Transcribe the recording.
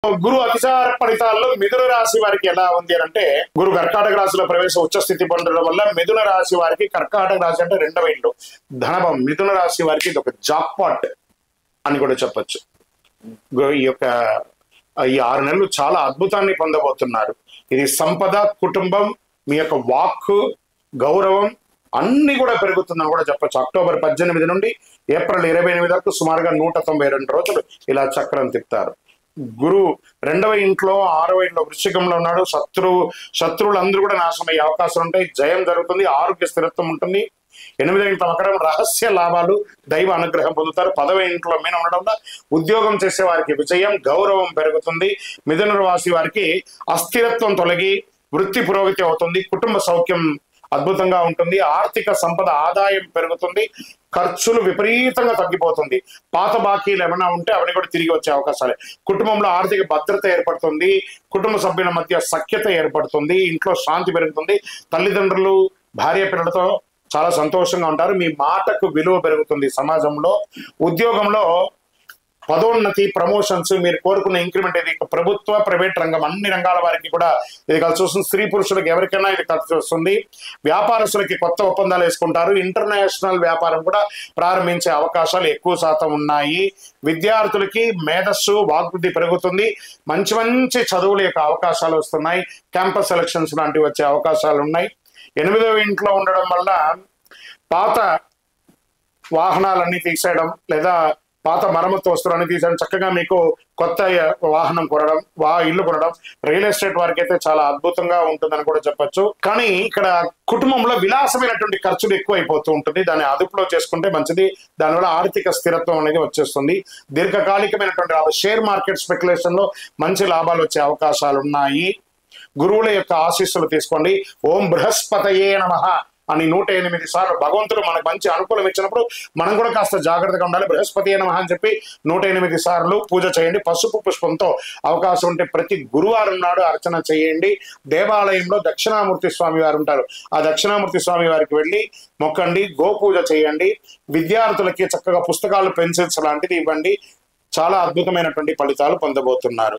గురు అతిచార ఫలితాల్లో మిథున రాశి వారికి ఎలా ఉంది అంటే, గురు కర్కాటక రాశిలో ప్రవేశ ఉచ్చ స్థితి పొందడం వల్ల మిథున రాశి వారికి, కర్కాటక రాశి అంటే రెండవ ఇల్లు ధనభం, మిథున రాశి వారికి ఇది ఒక జాక్పాట్ అని కూడా చెప్పొచ్చు. ఈ యొక్క ఈ 6 నెలలు చాలా అద్భుతాన్ని పొందబోతున్నారు. ఇది సంపద, కుటుంబం, మీ యొక్క వాక్కు, గౌరవం అన్ని కూడా పెరుగుతుందని కూడా చెప్పొచ్చు. అక్టోబర్ 18 నుండి ఏప్రిల్ 28 వరకు సుమారుగా 192 రోజులు ఇలా చక్రం తిప్పుతారు. గురువు 2వ ఇంట్లో 6వ ఇంట్లో వృశ్చికంలో ఉన్నాడు. శత్రువులు అందరూ కూడా నాశనమయ్యే అవకాశం ఉంటాయి. జయం జరుగుతుంది, ఆరోగ్య స్థిరత్వం ఉంటుంది. 8వ ఇంట్లో మకరం, రహస్య లాభాలు, దైవ అనుగ్రహం పొందుతారు. 10వ ఇంట్లో మీన ఉండడం వల్ల ఉద్యోగం చేసే వారికి విజయం, గౌరవం పెరుగుతుంది. మిథున రాశి వారికి అస్థిరత్వం తొలగి వృత్తి పురోగతి అవుతుంది. కుటుంబ సౌఖ్యం అద్భుతంగా ఉంటుంది. ఆర్థిక సంపద ఆదాయం పెరుగుతుంది. ఖర్చులు విపరీతంగా తగ్గిపోతుంది. పాత బాకీలు ఏమైనా ఉంటే అవన్నీ కూడా తిరిగి వచ్చే అవకాశాలే. కుటుంబంలో ఆర్థిక భద్రత ఏర్పడుతుంది. కుటుంబ సభ్యుల మధ్య సఖ్యత ఏర్పడుతుంది. ఇంట్లో శాంతి పెరుగుతుంది. తల్లిదండ్రులు, భార్య పిల్లలతో చాలా సంతోషంగా ఉంటారు. మీ మాటకు విలువ పెరుగుతుంది సమాజంలో. ఉద్యోగంలో పదోన్నతి, ప్రమోషన్స్, మీరు కోరుకున్న ఇంక్రిమెంట్, ఇది ప్రభుత్వ, ప్రైవేట్ రంగం అన్ని రంగాల వారికి కూడా ఇది కలిసి వస్తుంది. స్త్రీ పురుషులకు ఎవరికైనా ఇది కలిసి వస్తుంది. వ్యాపారస్తులకి కొత్త ఒప్పందాలు వేసుకుంటారు. ఇంటర్నేషనల్ వ్యాపారం కూడా ప్రారంభించే అవకాశాలు ఎక్కువ శాతం ఉన్నాయి. విద్యార్థులకి మేధస్సు, వాగ్బుద్ధి పెరుగుతుంది. మంచి మంచి చదువుల యొక్క అవకాశాలు వస్తున్నాయి. క్యాంపస్ సెలక్షన్స్ లాంటివి వచ్చే అవకాశాలు ఉన్నాయి. 8వ ఇంట్లో ఉండడం వల్ల పాత వాహనాలన్నీ తీసేయడం, లేదా పాత మరమ్మతు వస్తువులన్నీ తీసేయడం, చక్కగా మీకు కొత్త వాహనం కొనడం, ఇల్లు కొనడం, రియల్ ఎస్టేట్ వారికి అయితే చాలా అద్భుతంగా ఉంటుందని కూడా చెప్పొచ్చు. కానీ ఇక్కడ కుటుంబంలో విలాసమైనటువంటి ఖర్చులు ఎక్కువ అయిపోతూ ఉంటుంది. దాన్ని అదుపులో చేసుకుంటే మంచిది. దానివల్ల ఆర్థిక స్థిరత్వం అనేది వచ్చేస్తుంది. దీర్ఘకాలికమైనటువంటి లాభం, షేర్ మార్కెట్ స్పెక్యులేషన్ లో మంచి లాభాలు వచ్చే అవకాశాలు ఉన్నాయి. గురువుల యొక్క ఆశీస్సులు తీసుకోండి. ఓం బృహస్పతయే నమః అని 108 సార్లు భగవంతుడు మనకు మంచి అనుకూలం ఇచ్చినప్పుడు మనం కూడా కాస్త జాగ్రత్తగా ఉండాలి. బృహస్పతి నమః అని చెప్పి 108 సార్లు పూజ చేయండి. పసుపు పుష్పంతో అవకాశం ఉంటే ప్రతి గురువారం నాడు అర్చన చేయండి. దేవాలయంలో దక్షిణామూర్తి స్వామి వారు ఉంటారు. ఆ దక్షిణామూర్తి స్వామి వారికి వెళ్ళి మొక్కండి, గోపూజ చేయండి. విద్యార్థులకి చక్కగా పుస్తకాలు, పెన్సిల్స్ లాంటిది ఇవ్వండి. చాలా అద్భుతమైనటువంటి ఫలితాలు పొందబోతున్నారు.